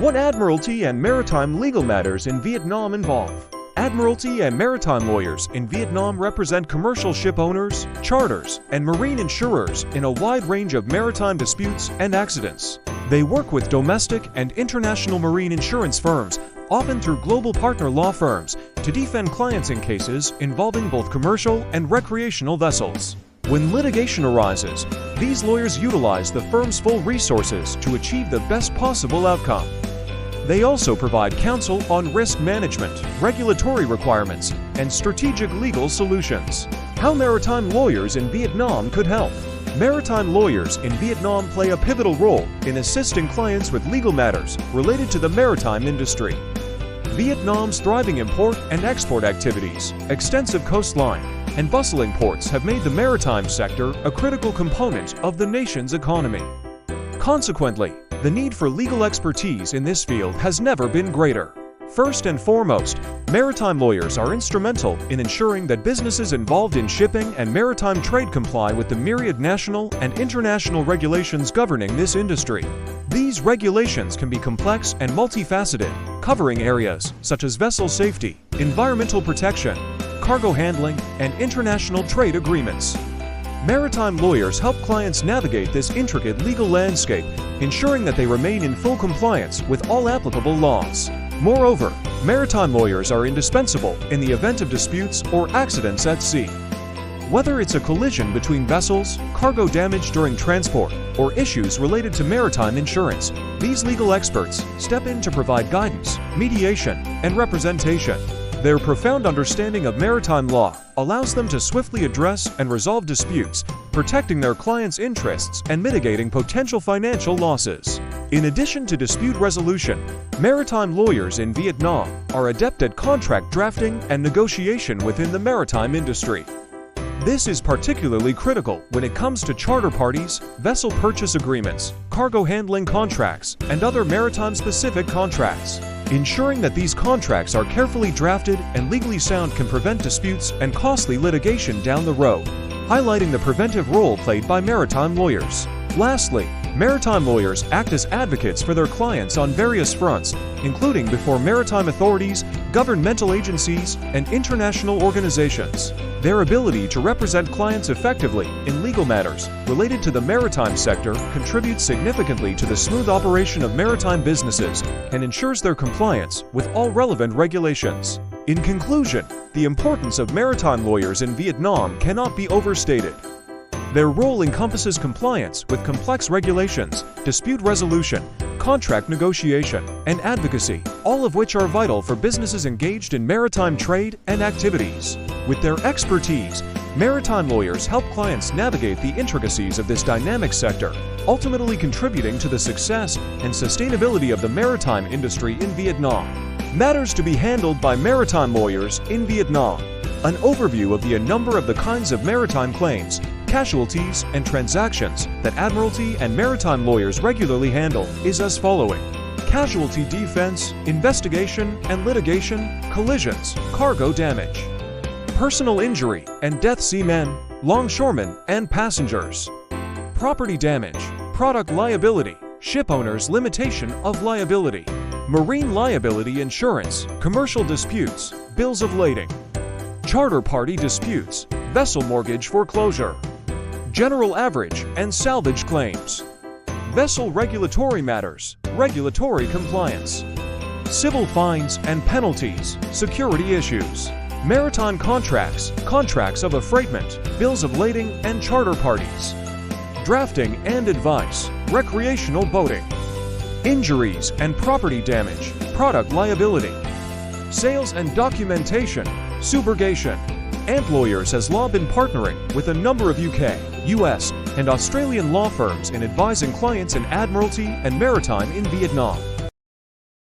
What Admiralty and Maritime legal matters in Vietnam involve? Admiralty and maritime lawyers in Vietnam represent commercial ship owners, charters, and marine insurers in a wide range of maritime disputes and accidents. They work with domestic and international marine insurance firms, often through global partner law firms, to defend clients in cases involving both commercial and recreational vessels. When litigation arises, these lawyers utilize the firm's full resources to achieve the best possible outcome. They also provide counsel on risk management, regulatory requirements, and strategic legal solutions. How maritime lawyers in Vietnam could help. Maritime lawyers in Vietnam play a pivotal role in assisting clients with legal matters related to the maritime industry. Vietnam's thriving import and export activities, extensive coastline, and bustling ports have made the maritime sector a critical component of the nation's economy. Consequently, the need for legal expertise in this field has never been greater. First and foremost, maritime lawyers are instrumental in ensuring that businesses involved in shipping and maritime trade comply with the myriad national and international regulations governing this industry. These regulations can be complex and multifaceted, covering areas such as vessel safety, environmental protection, cargo handling, and international trade agreements. Maritime lawyers help clients navigate this intricate legal landscape, ensuring that they remain in full compliance with all applicable laws. Moreover, maritime lawyers are indispensable in the event of disputes or accidents at sea. Whether it's a collision between vessels, cargo damage during transport, or issues related to maritime insurance, these legal experts step in to provide guidance, mediation, and representation. Their profound understanding of maritime law allows them to swiftly address and resolve disputes, protecting their clients' interests and mitigating potential financial losses. In addition to dispute resolution, maritime lawyers in Vietnam are adept at contract drafting and negotiation within the maritime industry. This is particularly critical when it comes to charter parties, vessel purchase agreements, cargo handling contracts, and other maritime-specific contracts. Ensuring that these contracts are carefully drafted and legally sound can prevent disputes and costly litigation down the road, highlighting the preventive role played by maritime lawyers. Lastly, maritime lawyers act as advocates for their clients on various fronts, including before maritime authorities, governmental agencies, and international organizations. Their ability to represent clients effectively in legal matters related to the maritime sector contributes significantly to the smooth operation of maritime businesses and ensures their compliance with all relevant regulations. In conclusion, the importance of maritime lawyers in Vietnam cannot be overstated. Their role encompasses compliance with complex regulations, dispute resolution, contract negotiation, and advocacy, all of which are vital for businesses engaged in maritime trade and activities. With their expertise, maritime lawyers help clients navigate the intricacies of this dynamic sector, ultimately contributing to the success and sustainability of the maritime industry in Vietnam. Matters to be handled by maritime lawyers in Vietnam. An overview of the number of the kinds of maritime claims, casualties, and transactions that Admiralty and maritime lawyers regularly handle is as following: casualty defense, investigation and litigation, collisions, cargo damage, personal injury and death seamen, longshoremen and passengers, property damage, product liability, shipowners' limitation of liability, marine liability insurance, commercial disputes, bills of lading, charter party disputes, vessel mortgage foreclosure, general average and salvage claims, vessel regulatory matters, regulatory compliance, civil fines and penalties, security issues, maritime contracts, contracts of affreightment, bills of lading and charter parties, drafting and advice, recreational boating, injuries and property damage, product liability, sales and documentation, subrogation. AMP Lawyers has long been partnering with a number of UK, US, and Australian law firms in advising clients in Admiralty and Maritime in Vietnam.